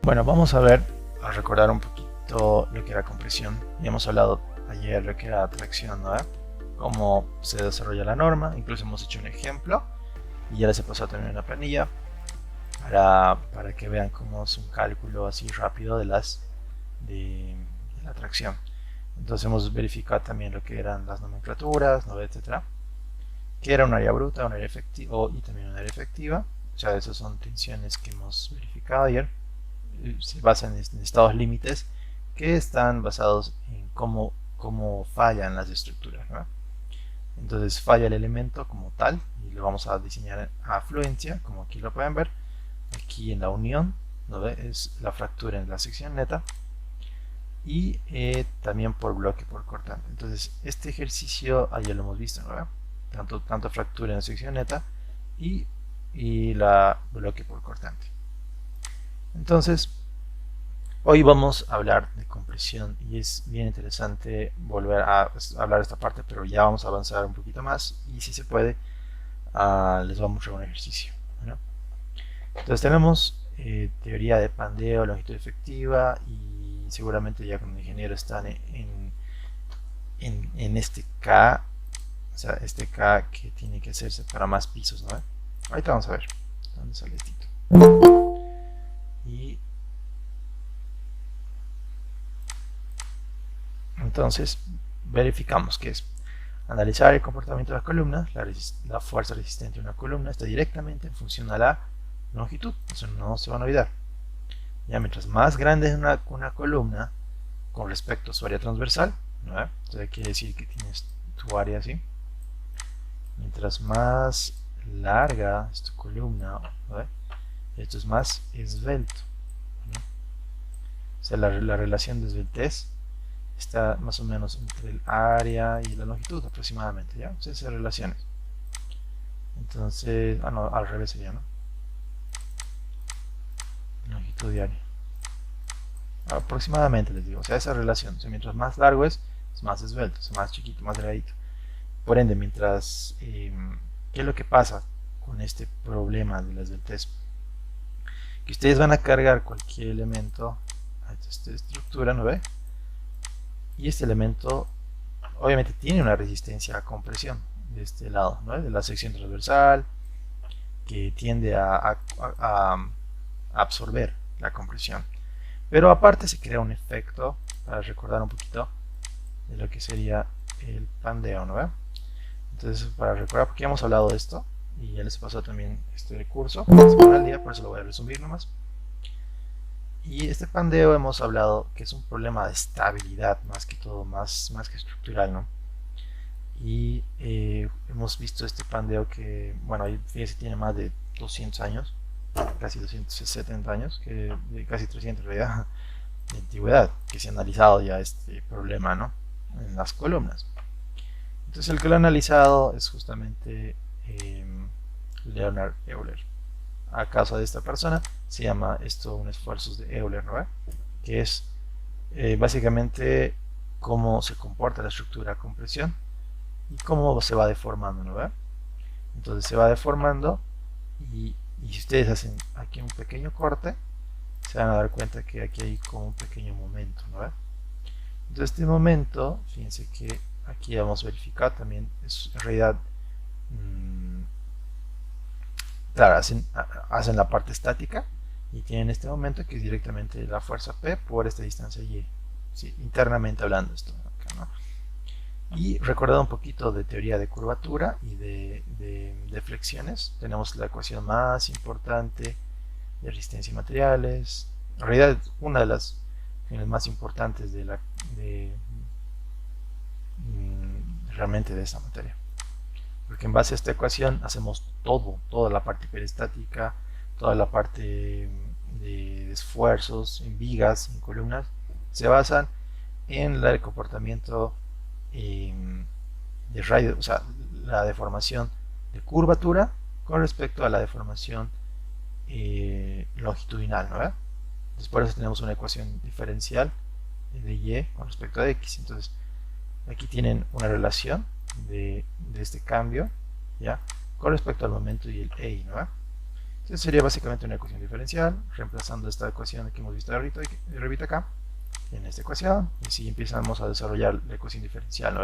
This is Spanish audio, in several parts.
Bueno, vamos a recordar un poquito lo que era compresión. Ya hemos hablado ayer lo que era tracción, ¿no? Cómo se desarrolla la norma, incluso hemos hecho un ejemplo y ya les he pasado también una planilla para que vean cómo es un cálculo así rápido de la tracción. Entonces hemos verificado también lo que eran las nomenclaturas, ¿no? Etcétera, que era un área bruta, un área efectiva y también un área efectiva. O sea, esas son tensiones que hemos verificado ayer. Se basan en estados límites que están basados en cómo fallan las estructuras, ¿no? Entonces falla el elemento como tal y lo vamos a diseñar a afluencia, como aquí lo pueden ver. Aquí en la unión, ¿no ve? Es la fractura en la sección neta y también por bloque por cortante. Entonces este ejercicio ayer lo hemos visto, ¿no? Tanto fractura en la sección neta y la bloque por cortante. Entonces hoy vamos a hablar de compresión y es bien interesante volver a hablar de esta parte, pero ya vamos a avanzar un poquito más y si se puede les vamos a mostrar un ejercicio. ¿No? Entonces tenemos teoría de pandeo, longitud efectiva y seguramente ya como ingeniero están en este K, o sea, este K que tiene que hacerse para más pisos, ¿no? Ahorita vamos a ver dónde sale esto. Y entonces verificamos que es analizar el comportamiento de las columnas. La fuerza resistente de una columna está directamente en función a la longitud, eso no se van a olvidar. Ya mientras más grande es una columna con respecto a su área transversal, ¿no? Entonces quiere decir que tienes tu área así. Mientras más larga es tu columna, ¿no? Esto es más esbelto, ¿no? O sea, la relación de esbeltez está más o menos entre el área y la longitud aproximadamente, ¿ya? O sea, esas relaciones. Entonces, no, al revés sería, ¿no? Longitud y área. Aproximadamente les digo, o sea, esa relación. O sea, mientras más largo es más esbelto, es más chiquito, más delgadito. Por ende, mientras, ¿qué es lo que pasa con este problema de la esbeltez? Que ustedes van a cargar cualquier elemento a esta estructura, ¿no ve? Y este elemento obviamente tiene una resistencia a compresión de este lado, ¿no? De la sección transversal, que tiende a absorber la compresión. Pero aparte se crea un efecto, para recordar un poquito de lo que sería el pandeo, ¿no? Entonces, para recordar, porque ya hemos hablado de esto, y ya les he pasado también este curso, al día, por eso lo voy a resumir nomás. Y este pandeo hemos hablado que es un problema de estabilidad más que todo, más que estructural, ¿no? Y hemos visto este pandeo que, bueno, fíjense, tiene más de 200 años, casi 270 años, casi 300 en realidad, de antigüedad, que se ha analizado ya este problema, ¿no? En las columnas. Entonces el que lo ha analizado es justamente Leonhard Euler. A causa de esta persona se llama esto un esfuerzo de Euler, ¿no? Que es básicamente cómo se comporta la estructura a compresión y cómo se va deformando, ¿no? Entonces se va deformando y si ustedes hacen aquí un pequeño corte, se van a dar cuenta que aquí hay como un pequeño momento, ¿no? Entonces este momento, fíjense que aquí vamos a verificar también, es en realidad, claro, hacen la parte estática y tienen este momento que es directamente la fuerza P por esta distancia Y, ¿sí? Internamente hablando esto acá, ¿no? Y recordando un poquito de teoría de curvatura y de flexiones, tenemos la ecuación más importante de resistencia y materiales. En realidad, una de las más importantes realmente de esta materia. Porque en base a esta ecuación hacemos toda la parte peristática, toda la parte de esfuerzos en vigas, en columnas, se basan en el comportamiento de radio, o sea, la deformación de curvatura con respecto a la deformación longitudinal, ¿no? Entonces por eso tenemos una ecuación diferencial de Y con respecto a X. Entonces aquí tienen una relación de este cambio, ¿ya? Con respecto al momento y el EI, ¿no? Entonces sería básicamente una ecuación diferencial, reemplazando esta ecuación que hemos visto ahorita acá, en esta ecuación, y si empezamos a desarrollar la ecuación diferencial, ¿no?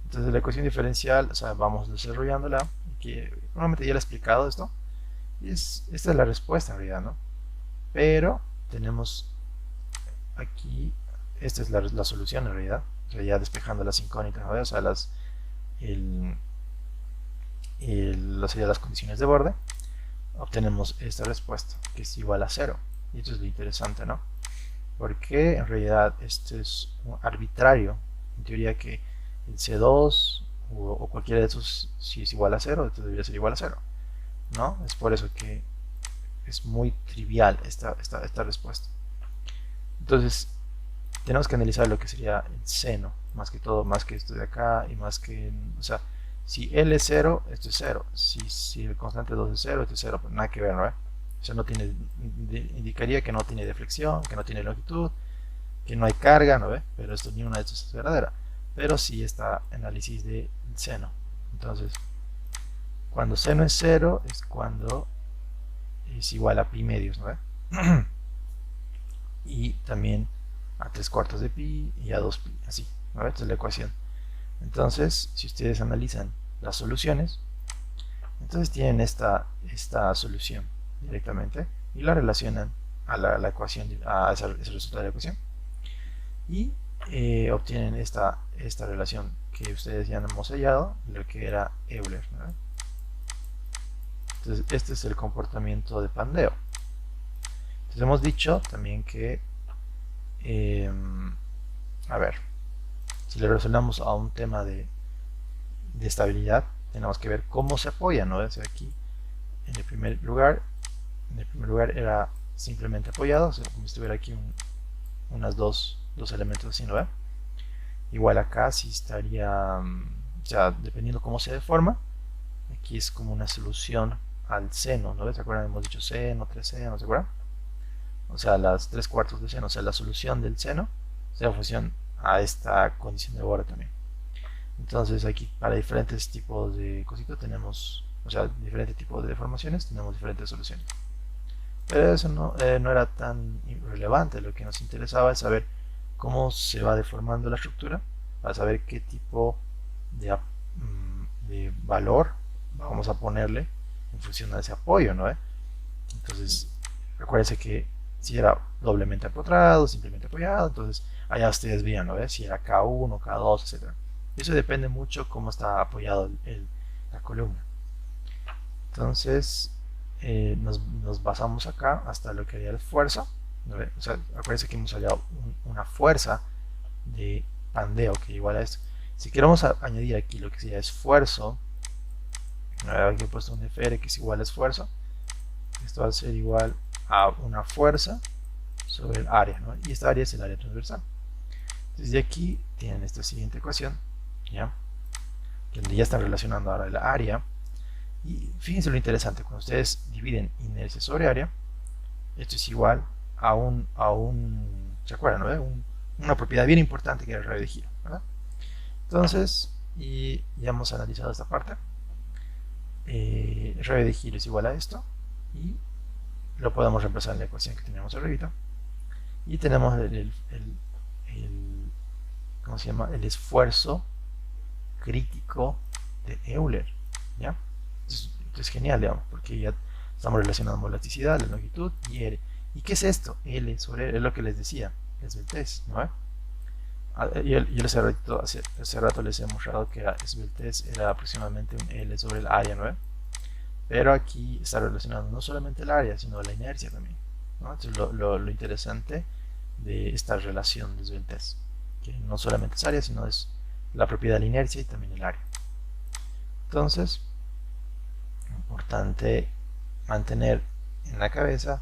Entonces la ecuación diferencial, o sea, vamos desarrollándola, que normalmente ya le he explicado esto, y esta es la respuesta en realidad, ¿no? Pero tenemos aquí, esta es la solución en realidad, o sea, ya despejando las incógnitas, ¿no? O sea, las condiciones de borde, obtenemos esta respuesta, que es igual a 0. Y esto es lo interesante, ¿no? Porque en realidad este es un arbitrario, en teoría que el C2 o cualquiera de estos, si es igual a 0, esto debería ser igual a 0, ¿no? Es por eso que es muy trivial esta respuesta. Entonces, tenemos que analizar lo que sería el seno, más que todo, más que esto de acá y más que, o sea, si L es 0, esto es 0. Si el constante 2 es 0, esto es 0, pues nada que ver, ¿no? O sea, no tiene, indicaría que no tiene deflexión, que no tiene longitud, que no hay carga, ¿no ve? Pero esto ni una de estas es verdadera. Pero sí está análisis de seno. Entonces, cuando seno es 0 es cuando es igual a pi medios, ¿no ve? Y también a 3/4 de pi y a 2 pi, así, ¿no ve? Esta es la ecuación. Entonces, si ustedes analizan las soluciones, entonces tienen esta solución directamente y la relacionan a la ecuación, a ese resultado de la ecuación, y obtienen esta relación que ustedes ya hemos hallado, lo que era Euler, ¿no? Entonces, este es el comportamiento de pandeo. Entonces, hemos dicho también que, a ver, si le resolvamos a un tema de estabilidad, tenemos que ver cómo se apoya, ¿no? O sea, aquí, en el primer lugar era simplemente apoyado, o sea, como si estuviera aquí unas dos elementos así, ¿no ve? Igual acá sí estaría, o sea, dependiendo cómo se deforma, aquí es como una solución al seno, ¿no? ¿Se acuerdan? Hemos dicho seno, 3 ¿no se acuerdan? O sea, las 3/4 de seno, o sea, la solución del seno, sea en función a esta condición de borde también. Entonces aquí para diferentes tipos de cositas tenemos, o sea, diferentes tipos de deformaciones, tenemos diferentes soluciones. Pero eso no era tan relevante, lo que nos interesaba es saber cómo se va deformando la estructura, para saber qué tipo de valor vamos a ponerle en función a ese apoyo, ¿no? Entonces, recuérdense que si era doblemente apotrado, simplemente apoyado, entonces allá ustedes veían, ¿no? Si era K1, K2, etc. Eso depende mucho cómo está apoyado la columna. Entonces, nos basamos acá hasta lo que haría el fuerza, ¿no? O sea, acuérdense que hemos hallado una fuerza de pandeo que igual a esto. Si queremos añadir aquí lo que sería esfuerzo, aquí he puesto un FR que es igual a esfuerzo, esto va a ser igual a una fuerza sobre el área, ¿no? Y esta área es el área transversal. Entonces de aquí tienen esta siguiente ecuación, ¿ya? Donde ya están relacionando ahora la área. Y fíjense lo interesante, cuando ustedes dividen inercia sobre área, esto es igual a ¿se acuerdan? ¿No? Una propiedad bien importante que era el radio de giro, ¿verdad? Entonces, y ya hemos analizado esta parte. El radio de giro es igual a esto, y lo podemos reemplazar en la ecuación que teníamos arriba. Y tenemos ¿cómo se llama? El esfuerzo crítico de Euler, ¿ya? Esto es genial, digamos, porque ya estamos relacionando la elasticidad, la longitud y R. ¿Y qué es esto? L sobre R, es lo que les decía, es esbeltez, ¿no? Yo hace rato les he mostrado que esbeltez era aproximadamente un L sobre el área, ¿no? Pero aquí está relacionando no solamente el área, sino la inercia también, ¿no? Entonces lo interesante de esta relación de esbeltez, que no solamente es área, sino es la propiedad de la inercia y también el área. Entonces, importante mantener en la cabeza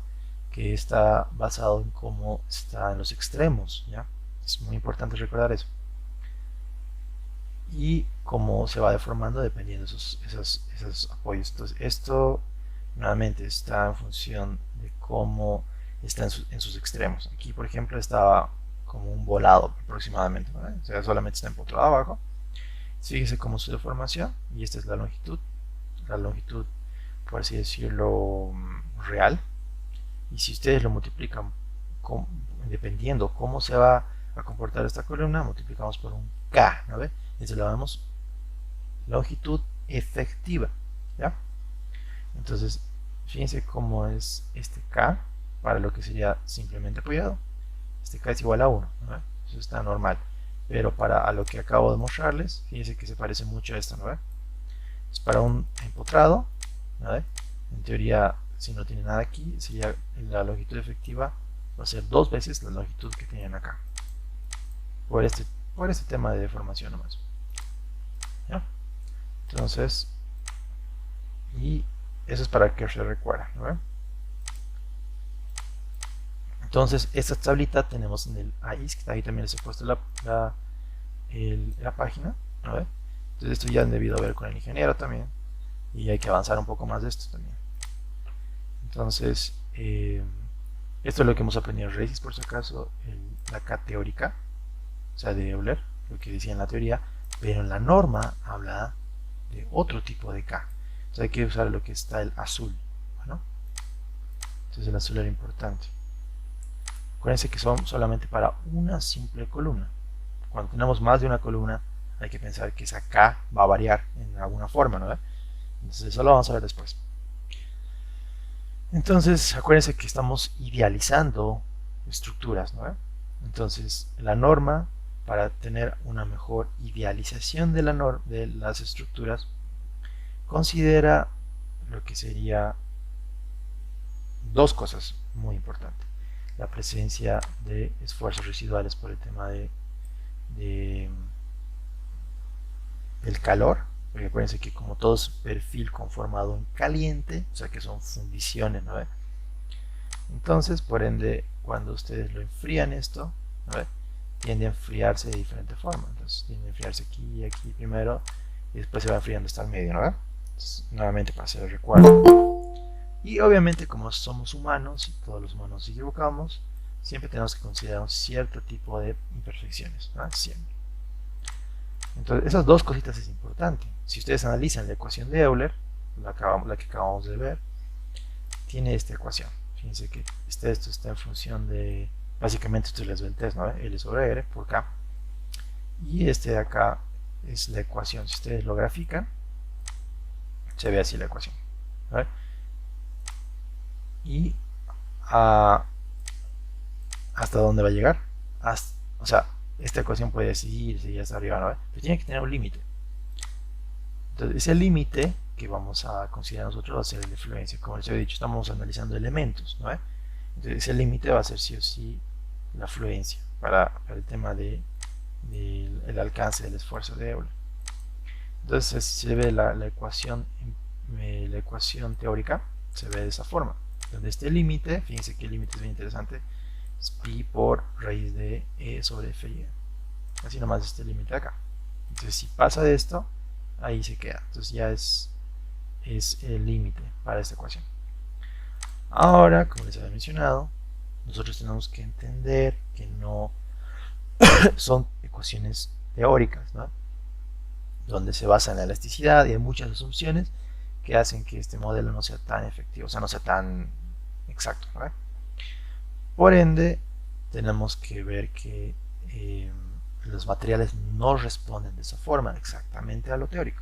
que está basado en cómo está en los extremos, ¿ya? Es muy importante recordar eso. Y cómo se va deformando dependiendo de esos apoyos. Entonces, esto nuevamente está en función de cómo está en sus extremos. Aquí, por ejemplo, estaba como un volado aproximadamente, ¿no? O sea, solamente está empotrado abajo. Fíjese cómo su deformación, y esta es la longitud por así decirlo, real. Y si ustedes lo multiplican dependiendo cómo se va a comportar esta columna, multiplicamos por un K, ¿no ve? Entonces le damos longitud efectiva, ¿ya? Entonces, fíjense cómo es este K para lo que sería simplemente apoyado. Este K es igual a 1, ¿no ve? Eso está normal. Pero para a lo que acabo de mostrarles, fíjense que se parece mucho a esto, ¿no ve? Es para un empotrado, ¿no ve? En teoría, si no tiene nada aquí, sería la longitud efectiva va a ser 2 veces la longitud que tenían acá. Por este tema de deformación nomás. ¿Ya? Entonces, y eso es para que se recuerda, ¿no? Entonces, esta tablita tenemos en el AISC, ahí también les he puesto la página, ¿no? Entonces, esto ya han debido ver con el ingeniero también, y hay que avanzar un poco más de esto también. Entonces, esto es lo que hemos aprendido en RESYS, por si acaso, la K teórica, o sea, de Euler, lo que decía en la teoría, pero en la norma habla de otro tipo de K. Entonces hay que usar lo que está el azul. Bueno, entonces el azul era importante. Acuérdense que son solamente para una simple columna. Cuando tenemos más de una columna, hay que pensar que esa K va a variar en alguna forma, ¿no? Entonces eso lo vamos a ver después. Entonces, acuérdense que estamos idealizando estructuras, ¿no? Entonces, la norma, para tener una mejor idealización de las estructuras, considera lo que sería dos cosas muy importantes. La presencia de esfuerzos residuales por el tema del calor, porque acuérdense que como todo es perfil conformado en caliente, o sea que son fundiciones, ¿no? Entonces, por ende, cuando ustedes lo enfrían esto, ¿no? Tiende a enfriarse de diferente forma. Entonces, tiende a enfriarse aquí y aquí primero, y después se va enfriando hasta el medio, ¿no? Entonces, nuevamente para hacer el recuerdo. Y obviamente, como somos humanos, y todos los humanos nos equivocamos, siempre tenemos que considerar un cierto tipo de imperfecciones, ¿no? Siempre. Entonces, esas dos cositas es importante. Si ustedes analizan la ecuación de Euler, la que acabamos de ver, tiene esta ecuación. Fíjense que esto está en función de, básicamente esto les doy el test, ¿no? L sobre R por K. Y este de acá es la ecuación. Si ustedes lo grafican, se ve así la ecuación, ¿no? Y hasta dónde va a llegar. O sea, esta ecuación puede seguir hasta arriba, ¿no? Pero tiene que tener un límite. Entonces, ese límite que vamos a considerar nosotros va a ser el de fluencia. Como les he dicho, estamos analizando elementos, ¿no? Entonces, ese límite va a ser sí o sí la fluencia para el tema del alcance del esfuerzo de Euler. Entonces, se ve la ecuación teórica, se ve de esa forma. Donde este límite, fíjense que el límite es bien interesante, es pi por raíz de e sobre f y. Así nomás este límite acá. Entonces, si pasa de esto, ahí se queda. Entonces ya es el límite para esta ecuación. Ahora, como les había mencionado, nosotros tenemos que entender que no son ecuaciones teóricas, ¿no? Donde se basa en la elasticidad y hay muchas asunciones que hacen que este modelo no sea tan efectivo, o sea, no sea tan exacto, ¿no? Por ende, tenemos que ver que los materiales no responden de esa forma exactamente a lo teórico.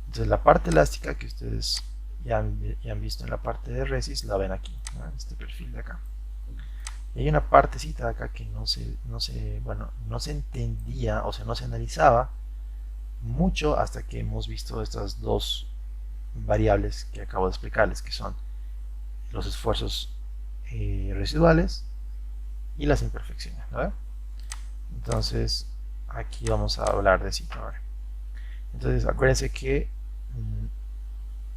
Entonces, la parte elástica que ustedes ya han visto en la parte de RESYS, la ven aquí, ¿no? Este perfil de acá. Y hay una partecita de acá que no se entendía, o sea, no se analizaba mucho hasta que hemos visto estas dos variables que acabo de explicarles, que son los esfuerzos residuales y las imperfecciones, ¿no? Entonces, aquí vamos a hablar de eso ahora. Entonces, acuérdense que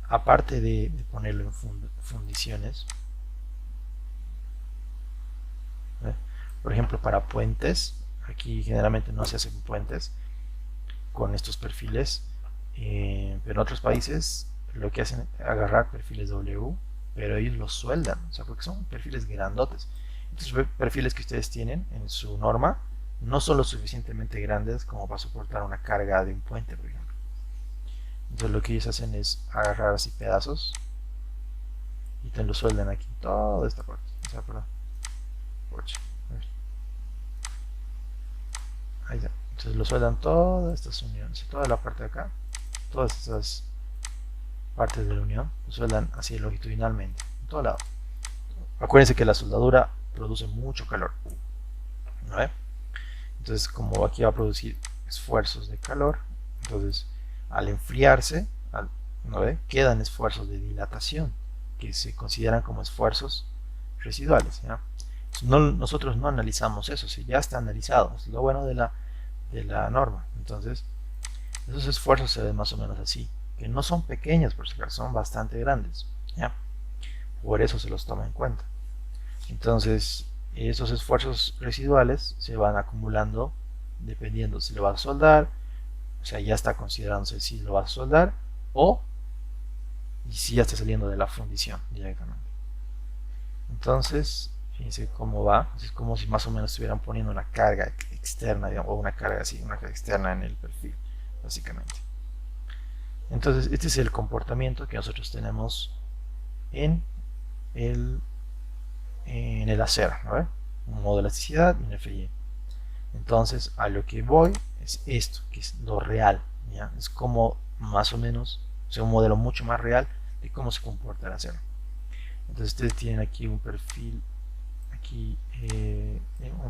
aparte de ponerlo en fundiciones, por ejemplo, para puentes, aquí generalmente no se hacen puentes con estos perfiles, pero en otros países lo que hacen es agarrar perfiles W, pero ellos los sueldan, o sea, porque son perfiles grandotes. Entonces, perfiles que ustedes tienen en su norma no son lo suficientemente grandes como para soportar una carga de un puente, por ejemplo. Entonces lo que ellos hacen es agarrar así pedazos y te lo sueldan aquí, toda esta parte. O sea, perdón. Ahí está. Entonces lo sueldan todas estas uniones, toda la parte de acá, todas estas partes de la unión, lo sueldan así longitudinalmente, en todo lado. Acuérdense que la soldadura produce mucho calor, ¿no? Entonces, como aquí va a producir esfuerzos de calor, entonces al enfriarse, ¿no ve? Quedan esfuerzos de dilatación que se consideran como esfuerzos residuales, ¿ya? Nosotros no analizamos eso, si ya está analizado, es lo bueno de la norma. Entonces, esos esfuerzos se ven más o menos así, que no son pequeños, por si acaso, son bastante grandes, ¿ya? Por eso se los toma en cuenta. Entonces, esos esfuerzos residuales se van acumulando dependiendo si lo vas a soldar, o sea, ya está considerándose si lo vas a soldar o y si ya está saliendo de la fundición directamente. Entonces, fíjense cómo va, es como si más o menos estuvieran poniendo una carga externa, digamos, o una carga así, una carga externa en el perfil, básicamente. Entonces, este es el comportamiento que nosotros tenemos en el acero, ¿no? Un modo de elasticidad y un FI. Entonces, a lo que voy es esto, que es lo real, ¿ya? Es como más o menos, o sea, un modelo mucho más real de cómo se comporta el acero. Entonces, ustedes tienen aquí un perfil, aquí,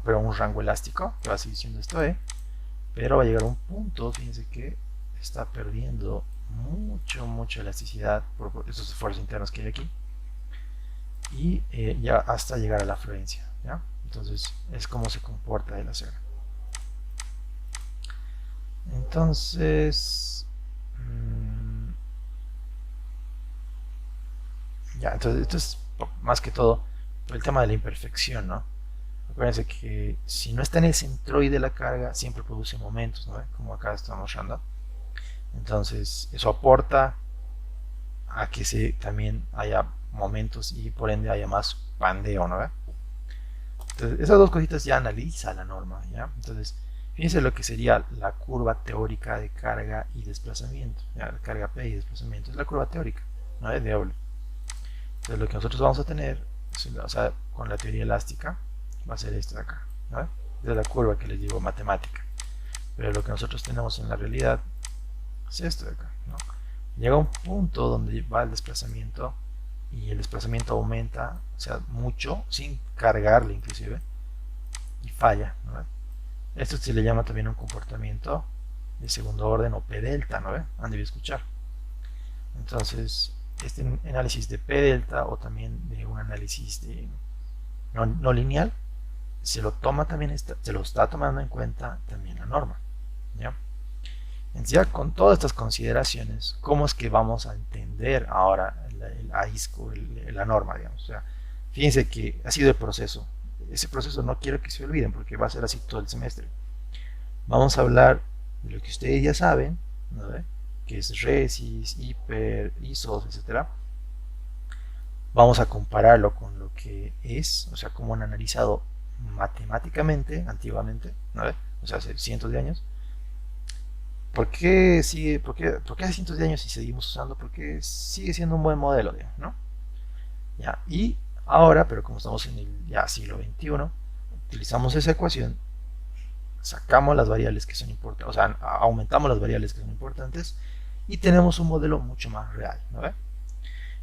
pero un rango elástico, que va a seguir siendo esto, pero va a llegar a un punto, fíjense que está perdiendo mucha elasticidad por estos esfuerzos internos que hay aquí, y ya hasta llegar a la fluencia, ¿ya? Entonces es como se comporta el acero. Entonces ya, entonces esto es más que todo por el tema de la imperfección, ¿no? Acuérdense que si no está en el centroide la carga, siempre produce momentos, ¿no? Como acá estamos mostrando. Entonces eso aporta a que también haya momentos y por ende haya más pandeo, ¿no? Entonces esas dos cositas ya analiza la norma, ¿ya? Entonces fíjense lo que sería la curva teórica de carga y desplazamiento, ¿ya? La carga P y desplazamiento es la curva teórica, ¿no? De Euler. Entonces lo que nosotros vamos a tener, o sea, con la teoría elástica, va a ser esto de acá, ¿no? De la curva que les digo matemática. Pero lo que nosotros tenemos en la realidad es esto de acá, ¿no? Llega un punto donde va el desplazamiento y el desplazamiento aumenta, o sea, mucho, sin cargarle inclusive, y falla, ¿no? Esto se le llama también un comportamiento de segundo orden o P delta, ¿no? Han debido escuchar. Entonces, este análisis de P delta o también de un análisis de no lineal se lo toma también, se lo está tomando en cuenta también la norma, ¿ya? Entonces, ya con todas estas consideraciones, ¿cómo es que vamos a entender ahora el AISCO, la norma, digamos? O sea, fíjense que ha sido el proceso. Ese proceso no quiero que se olviden porque va a ser así todo el semestre. Vamos a hablar de lo que ustedes ya saben, ¿no? Que es resis, hiper, isos, etc. Vamos a compararlo con lo que es, o sea, cómo han analizado matemáticamente antiguamente, ¿no? O sea, hace cientos de años. ¿Por qué hace cientos de años y seguimos usando? Porque sigue siendo un buen modelo, ¿no? Ya, y ahora, pero como estamos en el ya siglo XXI, utilizamos esa ecuación, sacamos las variables que son importantes, o sea, aumentamos las variables que son importantes y tenemos un modelo mucho más real, ¿no?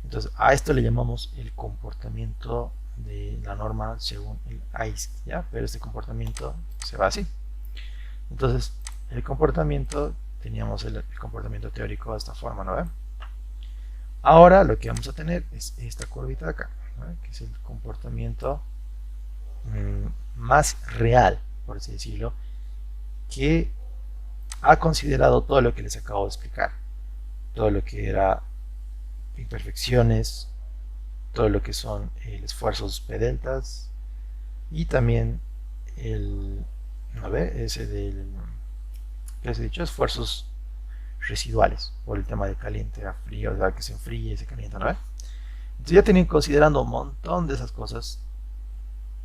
Entonces, a esto le llamamos el comportamiento de la norma según el AISC, ¿ya? Pero este comportamiento se va así. Entonces, el comportamiento, teníamos el comportamiento teórico de esta forma, ¿no? Ahora lo que vamos a tener es esta curvita de acá, ¿no? Que es el comportamiento más real, por así decirlo, que ha considerado todo lo que les acabo de explicar, todo lo que era imperfecciones, todo lo que son esfuerzos P deltas y también ese del que les he dicho, esfuerzos residuales por el tema de caliente a frío, o sea, que se enfríe y se calienta, ¿no? Entonces ya teniendo considerando un montón de esas cosas,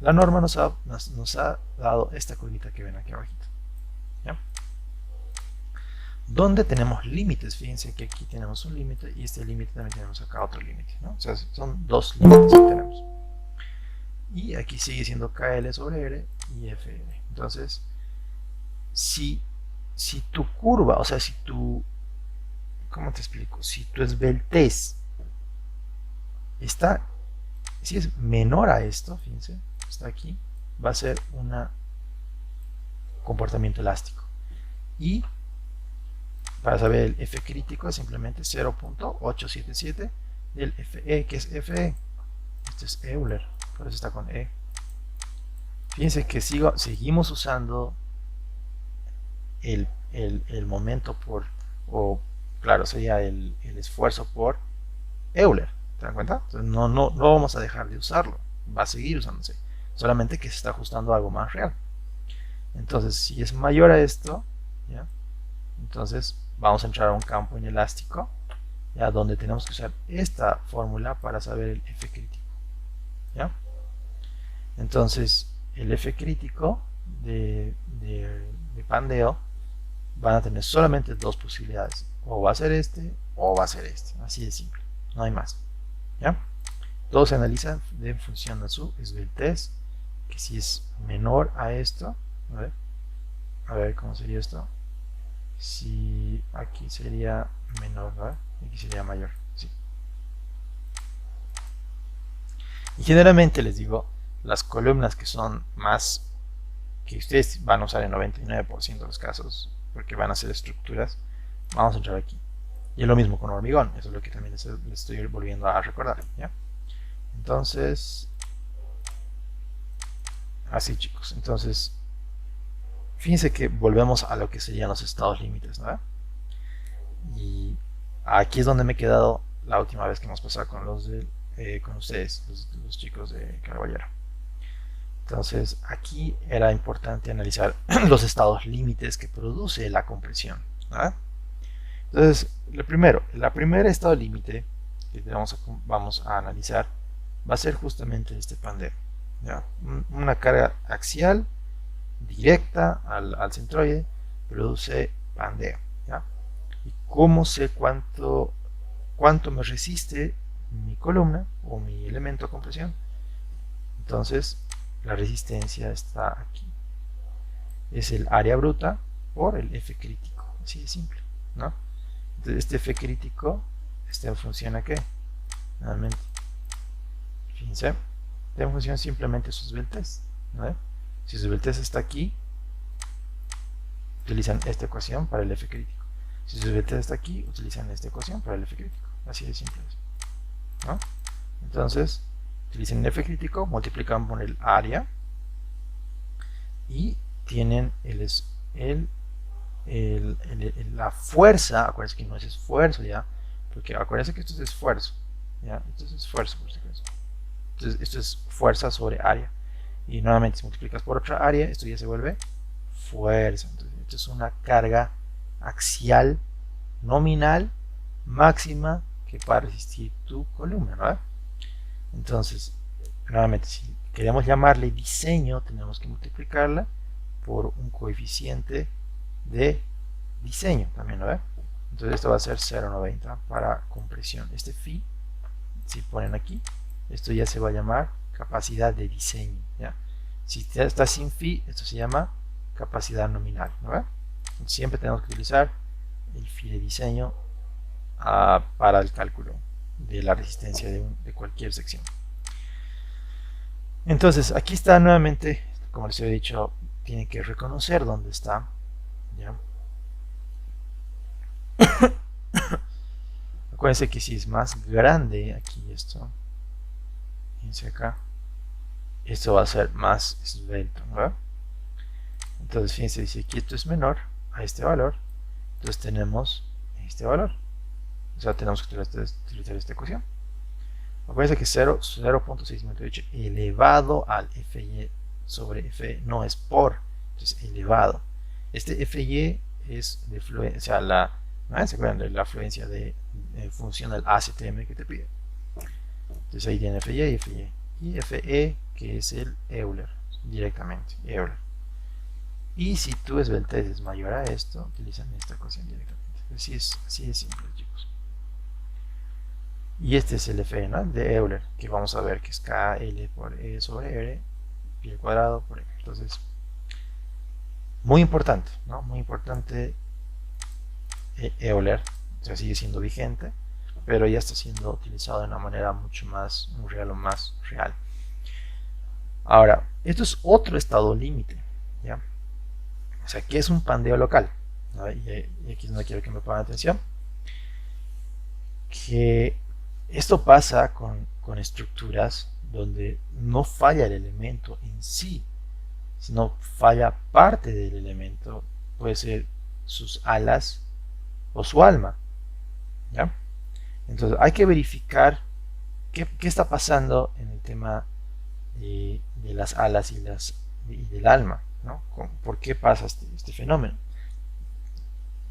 la norma nos ha dado esta curvita que ven aquí abajito, ¿ya? donde tenemos límites. Fíjense que aquí tenemos un límite y este límite también tenemos acá otro límite, ¿no? O sea, son dos límites que tenemos. Y aquí sigue siendo KL sobre R y FR. Entonces, si tu curva, o sea, si tu, ¿cómo te explico? Si tu esbeltez está, si es menor a esto, fíjense, está aquí, va a ser un comportamiento elástico. Y para saber el F crítico es simplemente 0.877 del FE, que es FE. Este es Euler, por eso está con E. Fíjense que seguimos usando el momento por, o claro, sería el esfuerzo por Euler. ¿Te dan cuenta? Entonces no vamos a dejar de usarlo, va a seguir usándose, solamente que se está ajustando a algo más real. Entonces, si es mayor a esto, ¿ya? Entonces vamos a entrar a un campo inelástico, ¿ya? Donde tenemos que usar esta fórmula para saber el F crítico, ¿ya? Entonces, el F crítico de pandeo van a tener solamente dos posibilidades, o va a ser este o va a ser este, así de simple, no hay más, ¿ya? Todo se analiza en función de su esbeltez, que si es menor a esto, a ver cómo sería esto, si aquí sería menor, ¿verdad? Aquí sería mayor, sí. Y generalmente les digo, las columnas que son más, que ustedes van a usar en 99% de los casos, porque van a ser estructuras, vamos a entrar aquí. Y es lo mismo con hormigón, eso es lo que también les estoy volviendo a recordar, ¿ya? Entonces, así chicos, entonces, fíjense que volvemos a lo que serían los estados límites, ¿no? Y aquí es donde me he quedado la última vez que hemos pasado con con ustedes, los chicos de Carballero. Entonces, aquí era importante analizar los estados límites que produce la compresión, ¿no? Entonces, la primera estado límite que vamos a analizar va a ser justamente este pandeo, ¿ya? Una carga axial directa al centroide produce pandeo, ¿ya? Y cómo sé cuánto me resiste mi columna o mi elemento de compresión. Entonces, la resistencia está aquí. Es el área bruta por el F crítico, así de simple, ¿no? Entonces, este F crítico, está en función a qué? Nuevamente, fíjense, está en función simplemente sus esbeltez, ¿no? Si su esbeltez está aquí, utilizan esta ecuación para el F crítico. Si su esbeltez está aquí, utilizan esta ecuación para el F crítico. Así de simple, ¿no? Entonces, utilizan el F crítico, multiplican por el área y tienen la fuerza. Acuérdense que no es esfuerzo, ¿ya? Porque acuérdense que esto es esfuerzo, ¿ya? Esto es esfuerzo, por si acaso. Entonces, esto es fuerza sobre área. Y nuevamente, si multiplicas por otra área, esto ya se vuelve fuerza. Entonces, esto es una carga axial nominal máxima que va a resistir tu columna, ¿no? Entonces, nuevamente, si queremos llamarle diseño, tenemos que multiplicarla por un coeficiente de diseño también, ¿no? Entonces esto va a ser 0.90 para compresión. Este phi, si ponen aquí, esto ya se va a llamar capacidad de diseño, ¿ya? Si está sin phi, esto se llama capacidad nominal, ¿no? Siempre tenemos que utilizar el phi de diseño para el cálculo de la resistencia de cualquier sección. Entonces, aquí está nuevamente, como les he dicho, tienen que reconocer dónde está, ¿ya? Acuérdense que si es más grande aquí esto, fíjense acá, esto va a ser más esbelto, ¿no? Entonces, fíjense, si aquí esto es menor a este valor, entonces tenemos este valor. O sea, tenemos que utilizar esta ecuación. Acuérdense que 0.698 elevado al Fy sobre Fe no es por, entonces elevado. Este Fy es de fluencia, o sea, ¿se acuerdan de la fluencia de función del ACTM que te pide? Entonces ahí tiene Fy y Fy. Y Fe, que es el Euler, directamente, Euler. Y si tu esbeltez es mayor a esto, utilizan esta ecuación directamente. Así es simple, chicos. Y este es el F, ¿no? De Euler, que vamos a ver que es KL por E sobre R, pi al cuadrado por E. Entonces, muy importante, ¿no? Muy importante Euler, o sea, sigue siendo vigente, pero ya está siendo utilizado de una manera mucho más real o más real. Ahora, esto es otro estado límite, ¿ya? O sea, ¿qué es un pandeo local? ¿No? Y aquí es donde quiero que me pongan atención. Que esto pasa con estructuras donde no falla el elemento en sí, sino falla parte del elemento, puede ser sus alas o su alma, ¿ya? Entonces hay que verificar qué está pasando en el tema de las alas y del alma, ¿no? ¿Por qué pasa este fenómeno?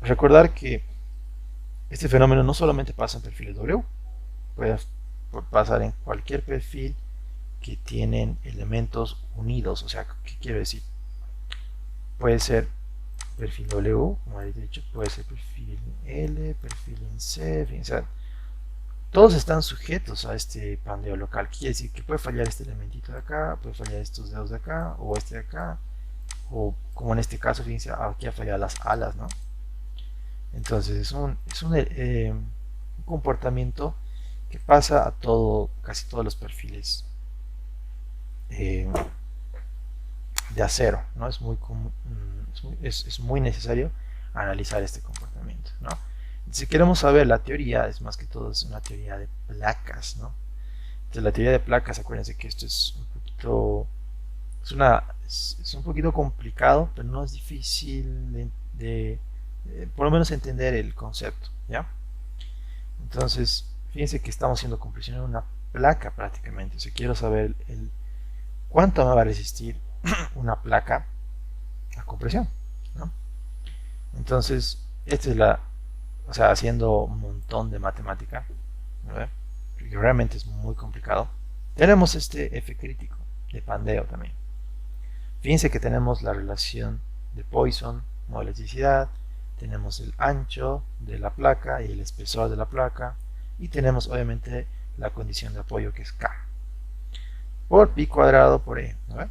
Recordar que este fenómeno no solamente pasa en perfiles W, puede pasar en cualquier perfil que tienen elementos unidos. O sea, ¿qué quiero decir? Puede ser perfil W, como he dicho, puede ser perfil L, perfil en C, o sea, todos están sujetos a este pandeo local. Quiere decir que puede fallar este elementito de acá, puede fallar estos dedos de acá, o este de acá, o como en este caso, fíjense, aquí ha fallado las alas, ¿no? Entonces un comportamiento que pasa a casi todos los perfiles eh, de acero, ¿no? Es muy necesario analizar este comportamiento, ¿no? Si queremos saber la teoría, es más que todo es una teoría de placas, ¿no? Entonces la teoría de placas, acuérdense que esto es un poquito, es un poquito complicado, pero no es difícil por lo menos entender el concepto, ¿ya? Entonces, fíjense que estamos haciendo compresión en una placa prácticamente. O sea, quiero saber cuánto me va a resistir una placa a compresión, ¿no? Entonces, esta es o sea, haciendo un montón de matemática, ¿no? Porque realmente es muy complicado. Tenemos este F crítico de pandeo también. Fíjense que tenemos la relación de Poisson, no elasticidad, tenemos el ancho de la placa y el espesor de la placa, y tenemos obviamente la condición de apoyo que es K por pi cuadrado por E, ¿no?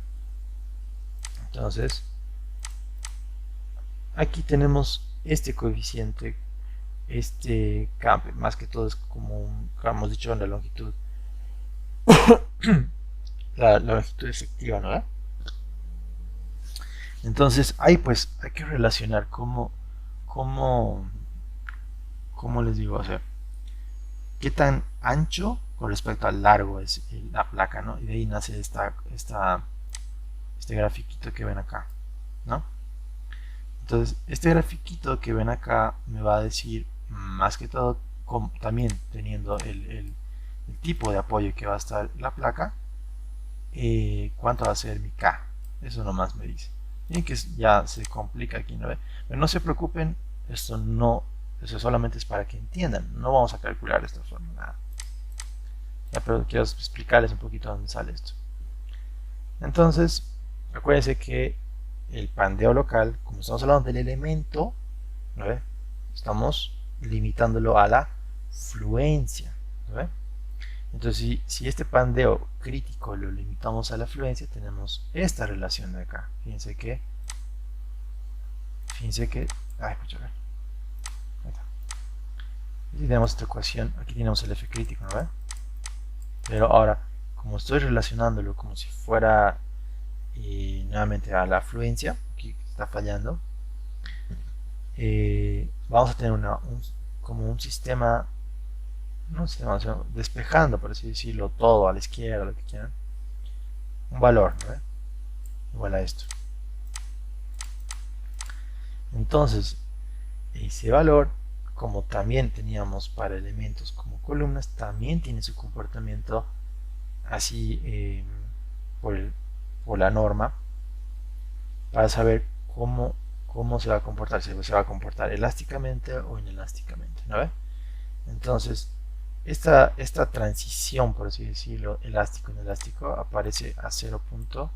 Entonces aquí tenemos este coeficiente, este K, más que todo es como hemos dicho en la longitud la longitud efectiva, ¿no? Entonces ahí pues hay que relacionar cómo les digo, o sea, qué tan ancho con respecto al largo es la placa, ¿no? Y de ahí nace este grafiquito que ven acá, ¿no? Entonces, este grafiquito que ven acá me va a decir, más que todo, también teniendo el tipo de apoyo que va a estar la placa, cuánto va a ser mi K. Eso nomás me dice. Y que ya se complica aquí, ¿no? Pero no se preocupen, eso solamente es para que entiendan. No vamos a calcular de esta forma, nada. Ya, pero quiero explicarles un poquito dónde sale esto. Entonces, acuérdense que el pandeo local, como estamos hablando del elemento, ¿no? Estamos limitándolo a la fluencia, ¿no? Entonces, si este pandeo crítico lo limitamos a la fluencia, tenemos esta relación de acá. Fíjense que, ay, pucha, a ver. Ahí está. Aquí tenemos esta ecuación, aquí tenemos el F crítico, ¿no ve? Pero ahora, como estoy relacionándolo como si fuera nuevamente a la fluencia, aquí está fallando, vamos a tener como un sistema, no un sistema, sino despejando, por así decirlo, todo a la izquierda, lo que quieran, un valor, ¿no? Igual a esto. Entonces, ese valor, como también teníamos para elementos como columnas, también tiene su comportamiento así por la norma, para saber cómo se va a comportar, si se va a comportar elásticamente o inelásticamente, ¿no ve? Entonces, esta transición, por así decirlo, elástico-inelástico, aparece a 0.0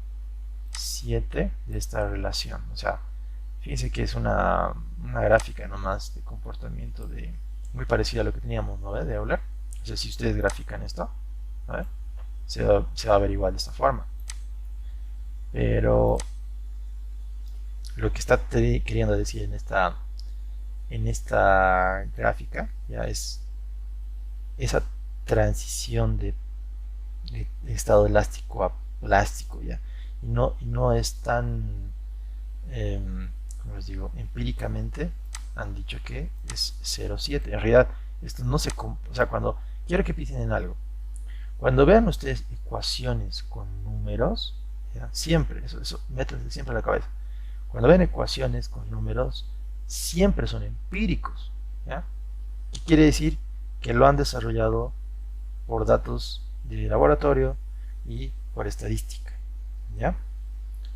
7 de esta relación. O sea, fíjense que es una gráfica nomás de comportamiento muy parecida a lo que teníamos, ¿no? De Euler. O sea, si ustedes grafican esto, ¿no? Se va a ver igual de esta forma. Pero lo que está queriendo decir en esta gráfica ya es esa transición de estado elástico a plástico ya, y no es tan como les digo, empíricamente han dicho que es 0,7. En realidad esto no se o sea, cuando quiero que piensen en algo, cuando vean ustedes ecuaciones con números, ¿ya? Siempre, eso métanse siempre en la cabeza. Cuando ven ecuaciones con números, siempre son empíricos, ¿ya? ¿Qué quiere decir? Que lo han desarrollado por datos de laboratorio y por estadística, ¿ya?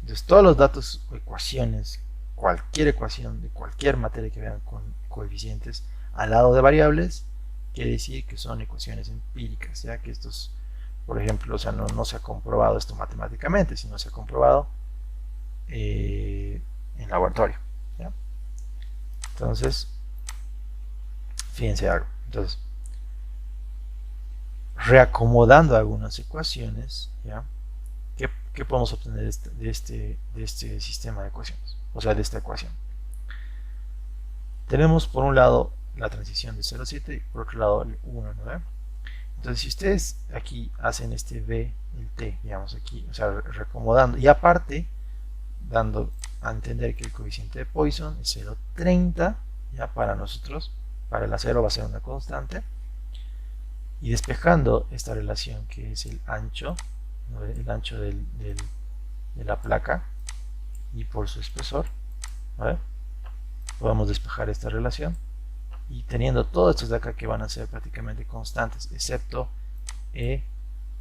Entonces todos los datos o ecuaciones, cualquier ecuación de cualquier materia que vean con coeficientes al lado de variables, quiere decir que son ecuaciones empíricas, ya que estos, por ejemplo, o sea, no se ha comprobado esto matemáticamente, sino se ha comprobado en laboratorio, ¿ya? Entonces, fíjense algo. Entonces, reacomodando algunas ecuaciones, ¿ya? ¿Qué podemos obtener de este sistema de ecuaciones? O sea, de esta ecuación. Tenemos por un lado la transición de 0,7 y por otro lado el 1, ¿no? Entonces, si ustedes aquí hacen este B, el T, digamos aquí, o sea, reacomodando, y aparte, dando a entender que el coeficiente de Poisson es 0,30, ya para nosotros, para el acero va a ser una constante, y despejando esta relación que es el ancho, ¿no? El ancho de la placa y por su espesor, ¿vale? Podemos despejar esta relación y teniendo todos estos de acá que van a ser prácticamente constantes, excepto E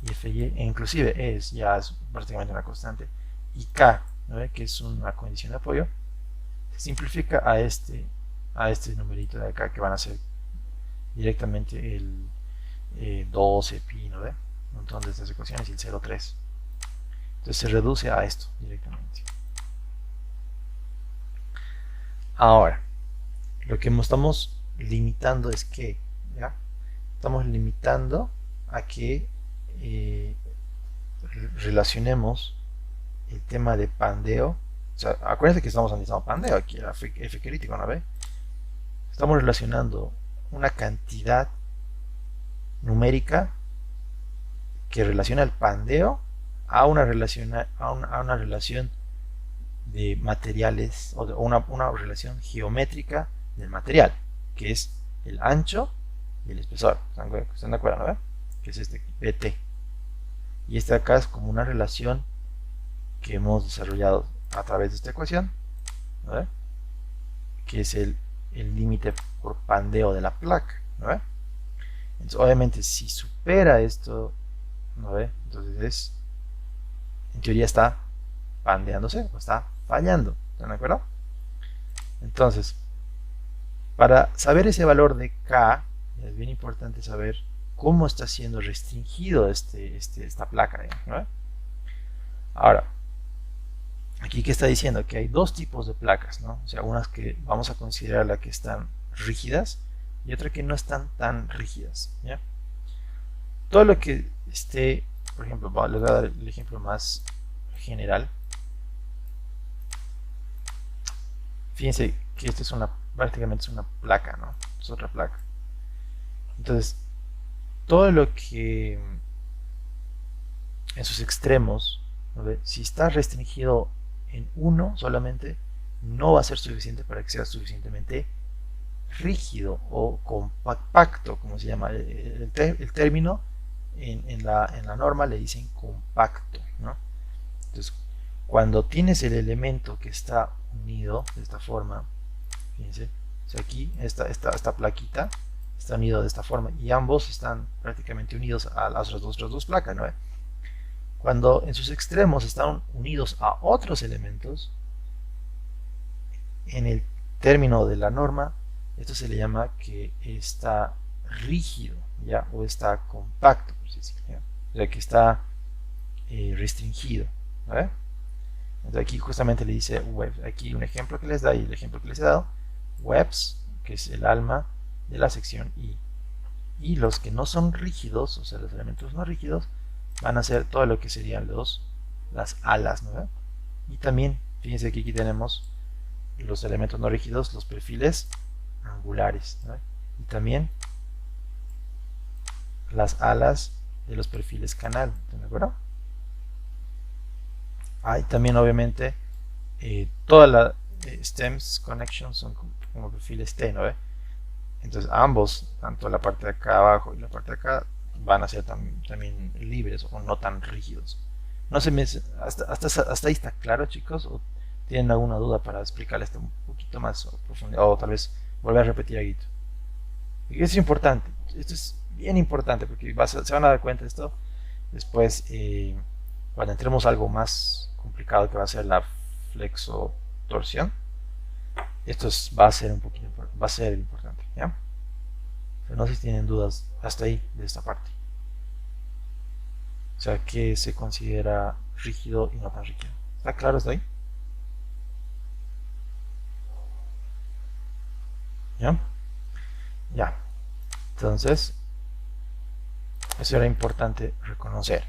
y FY, e inclusive E ya es prácticamente una constante, y K, ¿no? Que es una condición de apoyo, se simplifica a este numerito de acá que van a ser directamente el 12 pi, ¿no? Un montón de estas ecuaciones y el 0,3. Entonces se reduce a esto directamente. Ahora, lo que estamos limitando es que, ¿ya? Estamos limitando a que relacionemos el tema de pandeo. O sea, acuérdense que estamos analizando pandeo aquí, F crítico, ¿no ve? Estamos relacionando una cantidad numérica que relaciona el pandeo a una relación de materiales o una relación geométrica del material, que es el ancho y el espesor. ¿Están de acuerdo, no? Que es este BT. Y esta acá es como una relación que hemos desarrollado a través de esta ecuación, ¿no? Que es el límite por pandeo de la placa, ¿no? Entonces, obviamente, si supera esto, ¿no? Entonces en teoría está pandeándose o está fallando. ¿Están de acuerdo? Entonces, para saber ese valor de K, es bien importante saber cómo está siendo restringido esta placa, ¿no? Ahora, aquí que está diciendo que hay dos tipos de placas, ¿no? O sea, unas que vamos a considerar las que están rígidas y otras que no están tan rígidas, ¿ya? Todo lo que esté, por ejemplo, les voy a dar el ejemplo más general. Fíjense que esta es prácticamente es una placa, ¿no? Es otra placa. Entonces, todo lo que en sus extremos, ¿no? Si está restringido en uno solamente, no va a ser suficiente para que sea suficientemente rígido o compacto, como se llama. El término en la norma le dicen compacto, ¿no? Entonces, cuando tienes el elemento que está unido de esta forma, fíjense, o sea, aquí esta plaquita está unido de esta forma y ambos están prácticamente unidos a las otras dos placas, ¿no? Cuando en sus extremos están unidos a otros elementos, en el término de la norma, esto se le llama que está rígido, ¿ya? O está compacto, por así decirlo, ¿ya? O sea, que está restringido, ¿vale? Entonces aquí justamente le dice web. Aquí un ejemplo que les da y el ejemplo que les he dado. Webs, que es el alma de la sección I. Y los que no son rígidos, o sea, los elementos no rígidos, van a ser todo lo que serían las alas, ¿no? Y también, fíjense que aquí tenemos los elementos no rígidos, los perfiles angulares, ¿no? Y también las alas de los perfiles canal, ¿de acuerdo? Hay también obviamente todas las stems connections son como perfiles T, ¿no? Entonces ambos, tanto la parte de acá abajo y la parte de acá, van a ser también libres o no tan rígidos. No se me, hasta ahí está claro, chicos, o tienen alguna duda para explicarles esto un poquito más profundo, o tal vez volver a repetir algo. Es importante, esto es bien importante porque se van a dar cuenta de esto después cuando entremos a algo más complicado que va a ser la flexotorsión. Esto va a ser un poquito, va a ser importante, ¿ya? Pero no sé si tienen dudas hasta ahí de esta parte. O sea, que se considera rígido y no tan rígido. ¿Está claro hasta ahí? ¿Ya? Ya. Entonces, eso era importante reconocer,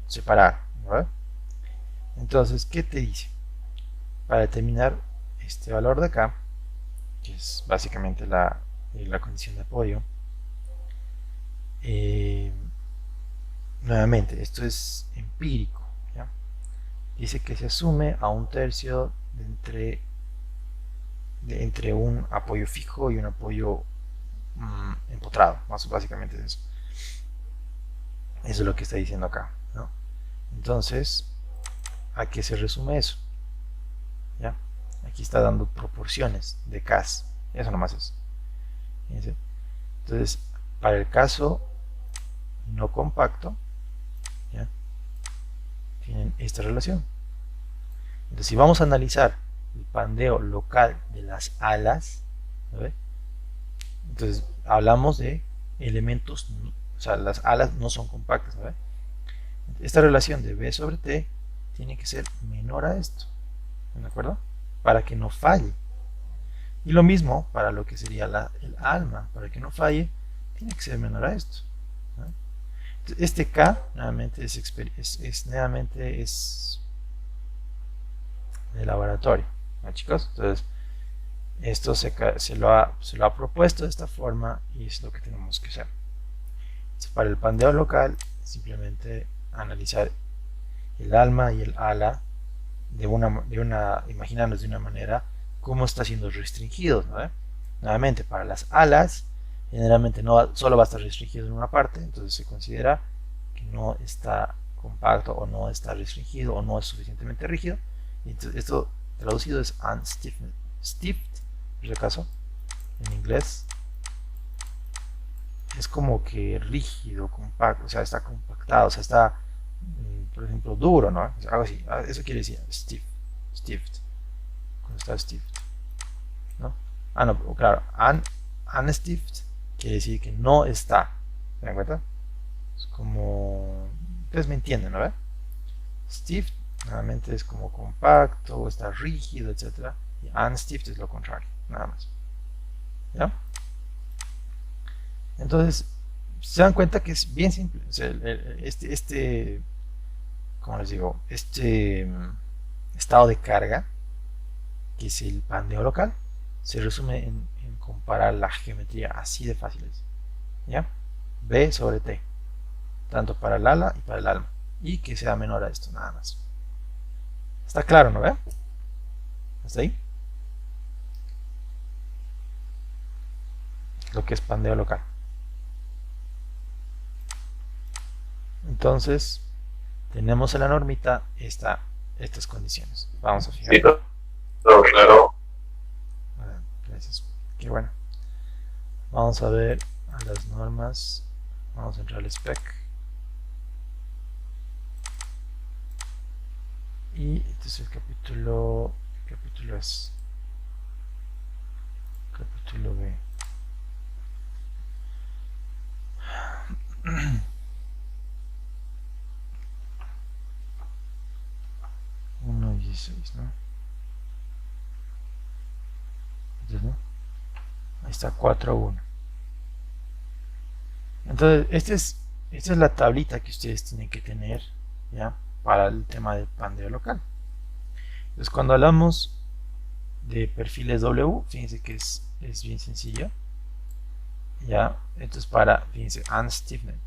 separar, ¿no? Entonces, ¿qué te dice? Para determinar este valor de acá, que es básicamente la condición de apoyo, nuevamente, esto es empírico, ¿ya? Dice que se asume a un tercio entre un apoyo fijo y un apoyo empotrado, más básicamente es eso. Eso es lo que está diciendo acá, ¿no? Entonces, ¿a qué se resume eso? ¿Ya? Aquí está dando proporciones de Ks, eso nomás es. Fíjense. Entonces, para el caso no compacto, ¿ya? Tienen esta relación. Entonces, si vamos a analizar el pandeo local de las alas, ¿no? Entonces hablamos de elementos, o sea, las alas no son compactas, ¿no? Esta relación de B sobre T tiene que ser menor a esto, ¿de acuerdo? Para que no falle. Y lo mismo para lo que sería el alma, para que no falle, tiene que ser menor a esto, ¿no? Este K nuevamente nuevamente es de laboratorio, ¿no, chicos? Entonces, esto se lo ha propuesto de esta forma y es lo que tenemos que hacer. Entonces, para el pandeo local, simplemente analizar el alma y el ala imaginarnos de una manera cómo está siendo restringido, ¿no? Nuevamente, para las alas, generalmente solo va a estar restringido en una parte, entonces se considera que no está compacto o no está restringido o no es suficientemente rígido. Y entonces, esto traducido es unstiffed. Stiffed, por si acaso, en inglés, es como que rígido, compacto, o sea, está compactado, o sea, está, por ejemplo, duro, ¿no? Algo así, eso quiere decir stiffed, cuando está stiffed, ¿no? Ah, no, claro, unstiffed quiere decir que no está, ¿se dan cuenta? Es como, ustedes me entienden, ¿no? Stiffed, nuevamente es como compacto, está rígido, etc. Y unstiffed es lo contrario, nada más, ¿ya? Entonces, se dan cuenta que es bien simple. O sea, ¿cómo les digo? Estado de carga, que es el pandeo local, se resume en comparar la geometría así de fáciles. ¿Ya? B sobre T, tanto para el ala y para el alma. Y que sea menor a esto, nada más. ¿Está claro, no ve? ¿Hasta ahí? Lo que es pandeo local. Entonces, tenemos en la normita estas condiciones. Vamos a fijar. Sí, claro. Gracias. Qué bueno. Vamos a ver a las normas. Vamos a entrar al spec. Y este es el capítulo. ¿Qué capítulo es? Capítulo B. 1.17. H6, ¿no? Entonces, ¿no? Ahí está 4.1. Entonces, esta es la tablita que ustedes tienen que tener, ¿ya? Para el tema del pandeo local. Entonces, cuando hablamos de perfiles W, fíjense que es bien sencillo, ¿ya? Entonces, fíjense, unstiffened,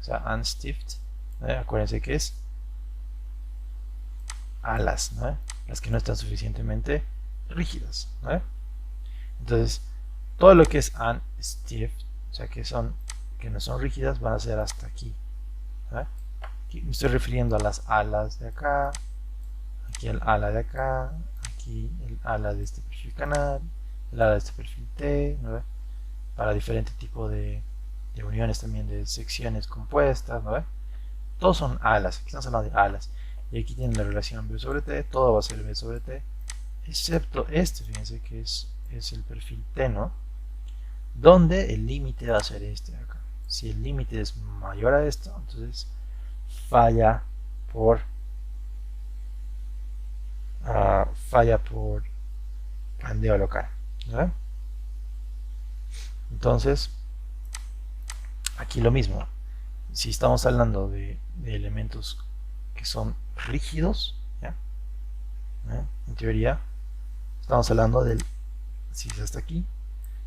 o sea, unstiffed, ¿no? Acuérdense que es alas, ¿no? Las que no están suficientemente rígidas, ¿no? Entonces, todo lo que es unstiffed, o sea, que no son rígidas, van a ser hasta aquí, ¿no? Aquí me estoy refiriendo a las alas de acá, aquí el ala de acá, aquí el ala de este perfil canal, el ala de este perfil T, ¿no? Para diferente tipo de uniones también de secciones compuestas, ¿no? Todos son alas, aquí estamos hablando de alas. Y aquí tienen la relación B sobre T, todo va a ser B sobre T, excepto este, fíjense que es el perfil T, ¿no? Donde el límite va a ser este de acá. Si el límite es mayor a esto, entonces falla por pandeo local, ¿no? Entonces, aquí lo mismo. Si estamos hablando de elementos que son rígidos, ¿ya? En teoría, estamos hablando del, si es hasta aquí,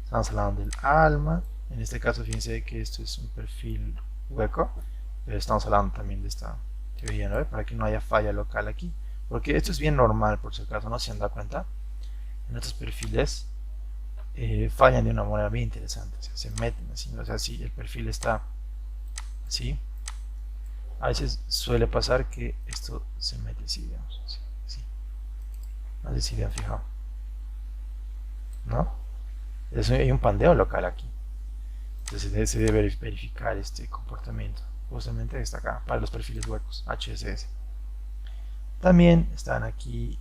estamos hablando del alma. En este caso, fíjense que esto es un perfil hueco, pero estamos hablando también de esta teoría, ¿no? Para que no haya falla local aquí, porque esto es bien normal, por si acaso no se han dado cuenta. En estos perfiles fallan de una manera bien interesante, o sea, se meten así, o sea, si el perfil está así, a veces suele pasar que esto se mete así, digamos, así. No sé si le han fijado, ¿no? Hay un pandeo local aquí, entonces se debe verificar este comportamiento, justamente está acá, para los perfiles huecos, HSS. También están aquí,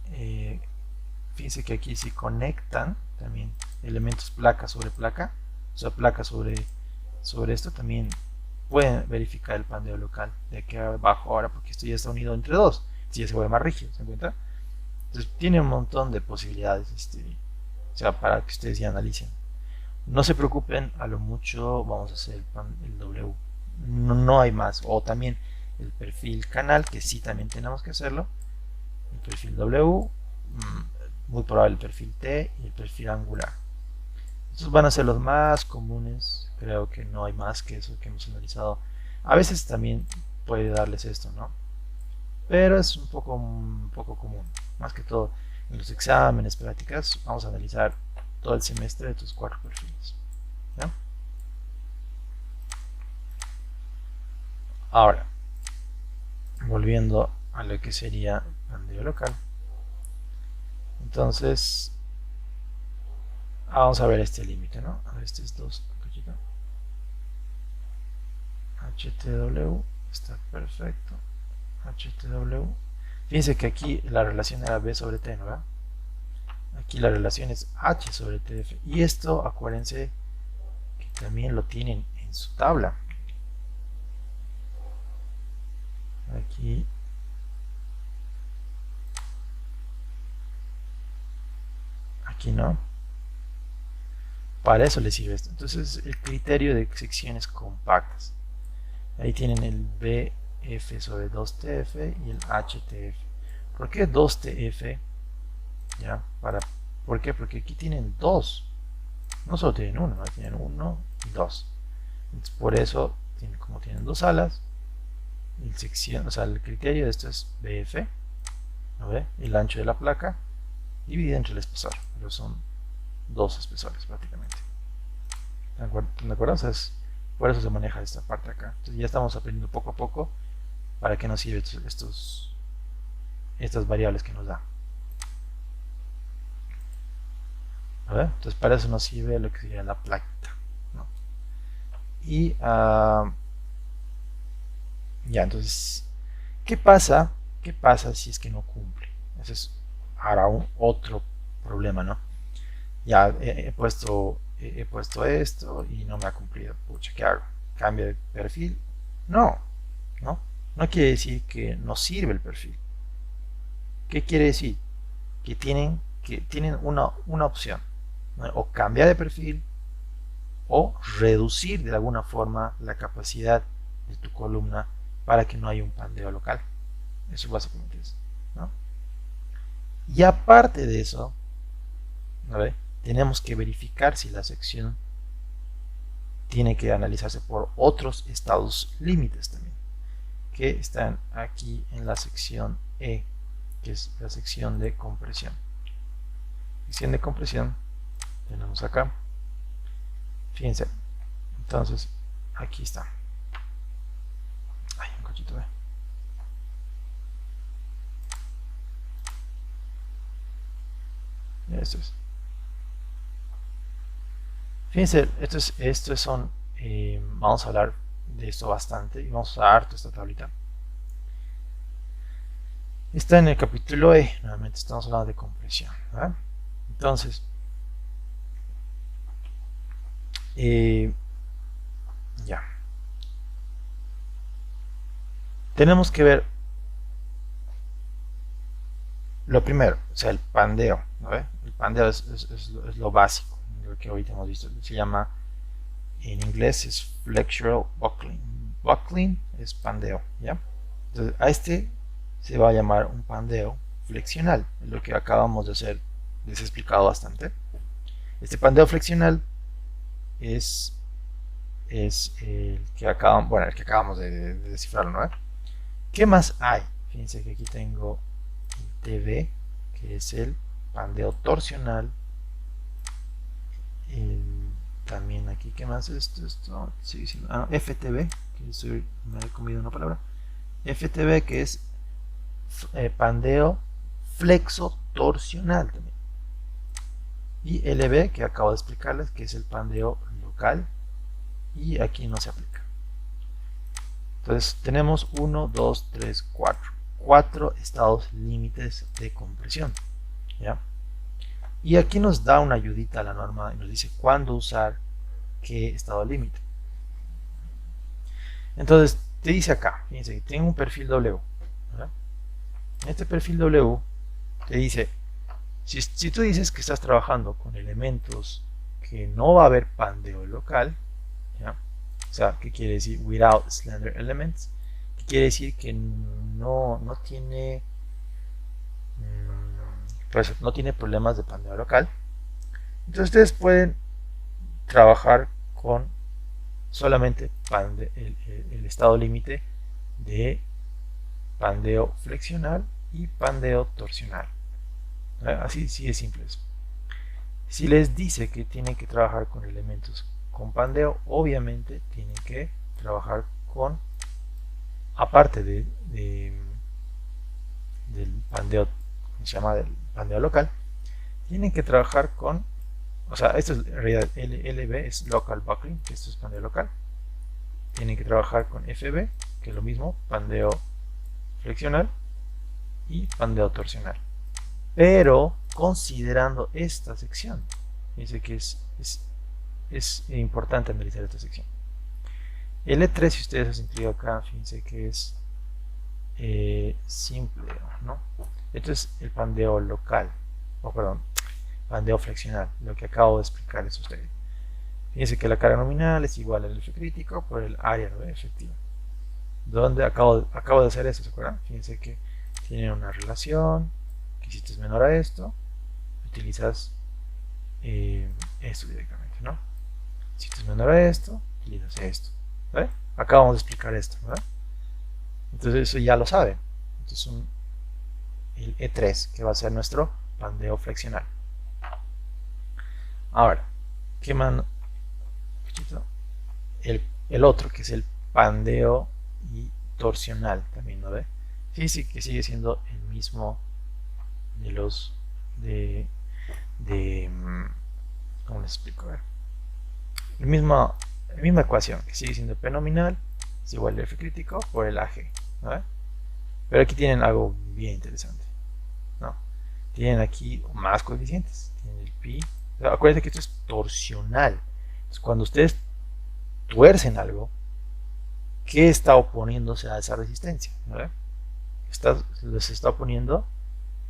fíjense que aquí se conectan también elementos placa sobre placa, o sea, placa sobre esto también pueden verificar el pandeo local de aquí abajo ahora, porque esto ya está unido entre dos, esto ya se vuelve más rígido, ¿se encuentra? Entonces tiene un montón de posibilidades, o sea, para que ustedes ya analicen. No se preocupen, a lo mucho vamos a hacer el W, no hay más, o también el perfil canal, que sí también tenemos que hacerlo, el perfil W, muy probable el perfil T y el perfil angular. Estos van a ser los más comunes, creo que no hay más que eso que hemos analizado. A veces también puede darles esto, ¿no? Pero es un poco común, más que todo en los exámenes, prácticas, vamos a analizar todo el semestre de estos 4 perfiles, ¿ya? Ahora, volviendo a lo que sería pandeo local. Entonces, vamos a ver este límite, ¿no? A ver, este es 2, HTW, está perfecto. HTW. Fíjense que aquí la relación era B sobre T, ¿no? Aquí la relación es H sobre TF. Y esto, acuérdense que también lo tienen en su tabla. Aquí. Aquí no. Para eso les sirve esto. Entonces, el criterio de secciones compactas. Ahí tienen el BF sobre 2TF y el HTF. ¿Por qué 2TF? ¿Ya? ¿Por qué? Porque aquí tienen 2. No solo tienen 1, ¿no? Tienen 1 y 2. Entonces, por eso, como tienen 2 alas, o sea, el criterio de esto es BF, ¿no ve? El ancho de la placa dividido entre el espesor. Pero son 2 espesores prácticamente. ¿De acuerdo? O sea, por eso se maneja esta parte acá. Entonces ya estamos aprendiendo poco a poco para qué nos sirven estas variables que nos da. Entonces para eso nos sirve lo que sería la plaquita, ¿no? Y ya, entonces, ¿qué pasa si es que no cumple? Ese es ahora otro problema, ¿no? Ya he puesto esto y no me ha cumplido. Pucha, ¿qué hago? ¿Cambio de perfil? No, no quiere decir que no sirve el perfil. ¿Qué quiere decir? que tienen una opción, ¿no? O cambiar de perfil o reducir de alguna forma la capacidad de tu columna para que no haya un pandeo local. Eso básicamente es, ¿no? Y aparte de eso, ¿no? Tenemos que verificar si la sección tiene que analizarse por otros estados límites también, que están aquí en la sección E, que es la sección de compresión. Sección de compresión tenemos acá. Fíjense, entonces aquí está. Ay, un cachito de. Esto es. Fíjense, estos son. Vamos a hablar de esto bastante y vamos a usar harto esta tablita. Está en el capítulo E, nuevamente estamos hablando de compresión, ¿verdad? Entonces, ya. Tenemos que ver lo primero, o sea, el pandeo, ¿no? El pandeo es lo básico, lo que ahorita hemos visto. Se llama, en inglés es flexural buckling. Buckling es pandeo, ¿ya? Entonces, a este se va a llamar un pandeo flexional, es lo que acabamos de hacer, les he explicado bastante. Este pandeo flexional es el que acabamos de descifrarlo, ¿no? ¿Qué más hay? Fíjense que aquí tengo el TB, que es el pandeo torsional. También aquí, ¿qué más es esto? Sí, sí, FTB, que me he comido una palabra. FTB, que es pandeo flexo torsional también. Y LB, que acabo de explicarles, que es el pandeo local, y aquí no se aplica. Entonces tenemos 1, 2, 3, 4 estados límites de compresión, ¿ya? Y aquí nos da una ayudita a la norma y nos dice cuándo usar qué estado límite. Entonces te dice acá, fíjense que tengo un perfil W, ¿verdad? En este perfil W te dice, si tú dices que estás trabajando con elementos que no va a haber pandeo local, ¿ya? O sea, ¿qué quiere decir? Without slender elements. ¿Qué quiere decir? Que no tiene pues no tiene problemas de pandeo local. Entonces ustedes pueden trabajar con solamente el estado límite de pandeo flexional y pandeo torsional. Así sí es simple eso. Si les dice que tienen que trabajar con elementos con pandeo, obviamente tienen que trabajar con, aparte del pandeo, se llama del pandeo local, tienen que trabajar con, o sea, esto es en realidad LB, es local buckling, que esto es pandeo local. Tienen que trabajar con FB, que es lo mismo, pandeo flexional y pandeo torsional. Pero considerando esta sección, dice que es importante analizar esta sección. L3, si ustedes hacen clic acá, fíjense que es simple, ¿no? Esto es el pandeo local, perdón, pandeo flexional, lo que acabo de explicarles a ustedes. Fíjense que la carga nominal es igual al F crítico por el área efectiva. Donde acabo de hacer eso, ¿se acuerdan? Fíjense que tienen una relación, que si es menor a esto, utilizas esto directamente, ¿no? Si es menor a esto, utilizas esto. ¿Vale? Acabamos de explicar esto, ¿verdad? Entonces eso ya lo saben. Entonces el E3, que va a ser nuestro pandeo flexional. Ahora, ¿qué más? El otro, que es el pandeo y torsional, también, ¿no ve? Sí, que sigue siendo el mismo de los ¿cómo les explico? A ver. La misma ecuación, que sigue siendo P nominal es igual a F crítico por el AG, ¿no? Pero aquí tienen algo bien interesante, ¿no? Tienen aquí más coeficientes, tienen el pi. O sea, acuérdense que esto es torsional. Entonces, cuando ustedes tuercen algo, ¿qué está oponiéndose a esa resistencia? ¿No? Les está oponiendo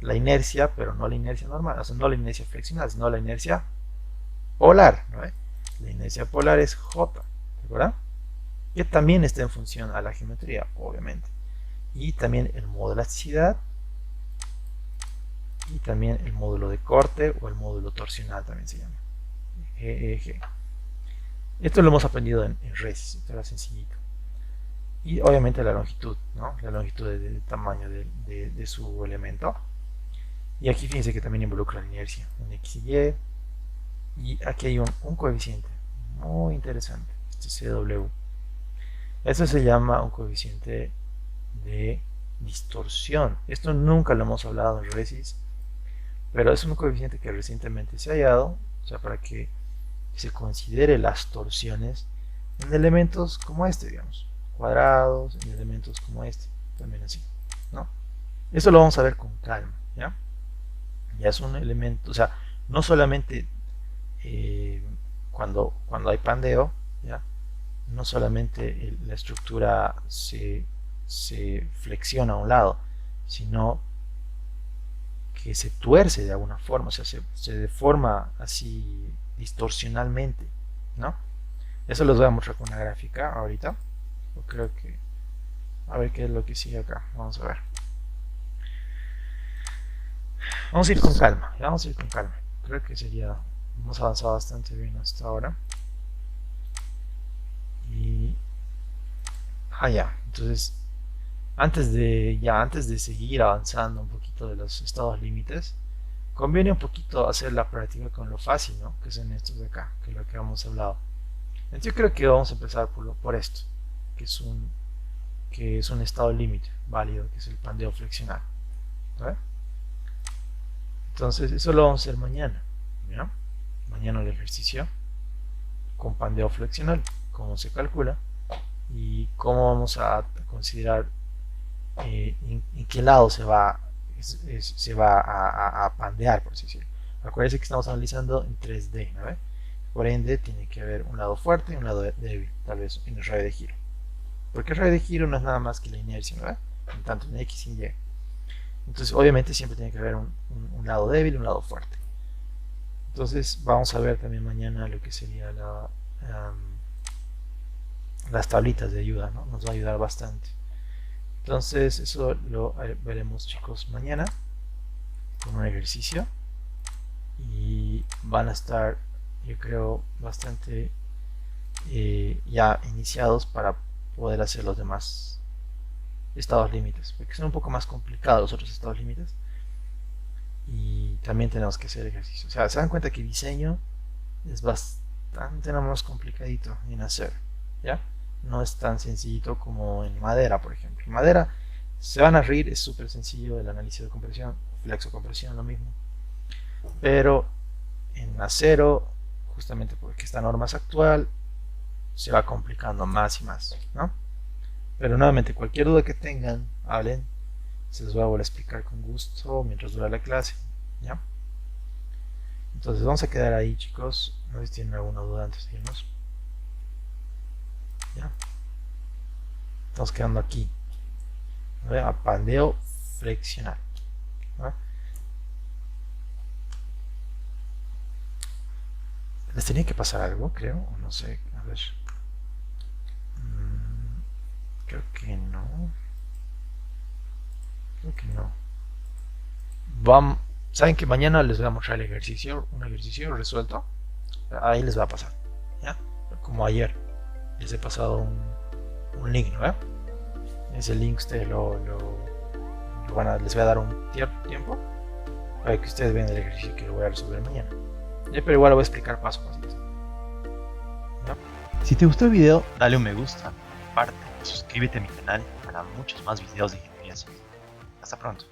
la inercia, pero no la inercia normal, o sea, no la inercia friccional, sino la inercia polar, ¿no? La inercia polar es J, ¿de acuerdo? Que también está en función a la geometría, obviamente. Y también el modo de elasticidad, y también el módulo de corte o el módulo torsional también se llama. GEG. Esto lo hemos aprendido en RESIS, esto era sencillito. Y obviamente la longitud, ¿no? La longitud del tamaño de su elemento. Y aquí fíjense que también involucra la inercia en X y Y. Y aquí hay un coeficiente muy interesante, este CW. Esto se llama un coeficiente de distorsión. Esto nunca lo hemos hablado en RESIS, pero es un coeficiente que recientemente se ha hallado, o sea, para que se considere las torsiones en elementos como este, digamos, cuadrados, en elementos como este, también así, ¿no? Esto lo vamos a ver con calma, ¿ya? Ya es un elemento, o sea, no solamente cuando hay pandeo, ¿ya? No solamente la estructura se flexiona a un lado, sino que se tuerce de alguna forma, o sea, se deforma así distorsionalmente, ¿no? Eso los voy a mostrar con una gráfica ahorita. Yo creo que, a ver qué es lo que sigue acá, vamos a ver. Vamos a ir con calma, ¿ya? Vamos a ir con calma. Creo que sería, hemos avanzado bastante bien hasta ahora. Y, ya, entonces, antes de seguir avanzando un poquito de los estados límites, conviene un poquito hacer la práctica con lo fácil, ¿no? Que son estos de acá, que es lo que hemos hablado. Entonces yo creo que vamos a empezar por esto, que es un estado límite válido, que es el pandeo flexional. ¿Vale? Entonces eso lo vamos a hacer mañana, ¿ya? Mañana el ejercicio con pandeo flexional, cómo se calcula y cómo vamos a considerar en qué lado se va a pandear, por así decirlo. Acuérdense que estamos analizando en 3D, ¿no? Por ende, tiene que haber un lado fuerte y un lado débil, tal vez en el radio de giro. Porque el radio de giro no es nada más que la inercia, ¿no? En tanto en X y Y. Entonces, obviamente, siempre tiene que haber un lado débil y un lado fuerte. Entonces, vamos a ver también mañana lo que sería las tablitas de ayuda, ¿no? Nos va a ayudar bastante. Entonces, eso lo veremos, chicos, mañana con un ejercicio. Y van a estar, yo creo, bastante ya iniciados para poder hacer los demás estados límites, porque son un poco más complicados los otros estados límites y también tenemos que hacer ejercicio. O sea, se dan cuenta que diseño es bastante más complicadito en hacer, ¿ya? No es tan sencillito como en madera, por ejemplo. En madera se van a reír, es súper sencillo el análisis de compresión, flexocompresión, lo mismo. Pero en acero, justamente porque esta norma es actual, se va complicando más y más, ¿no? Pero nuevamente, cualquier duda que tengan, hablen, se los voy a volver a explicar con gusto mientras dura la clase, ¿ya? Entonces vamos a quedar ahí, chicos. No sé si tienen alguna duda antes de irnos. ¿Ya? Estamos quedando aquí, ¿no? A pandeo flexional, ¿no? Les tenía que pasar algo, creo, o no sé, a ver. Creo que no. Creo que no. Saben que mañana les voy a mostrar el ejercicio, un ejercicio resuelto. Ahí les va a pasar, ¿ya? Como ayer les he pasado un link, ¿no? Ese link ustedes les voy a dar un tiempo para que ustedes vean el ejercicio que lo voy a resolver mañana. Pero igual lo voy a explicar paso a paso, ¿ya? Si te gustó el video, dale un me gusta, comparte, suscríbete a mi canal para muchos más videos de ingeniería civil. Hasta pronto.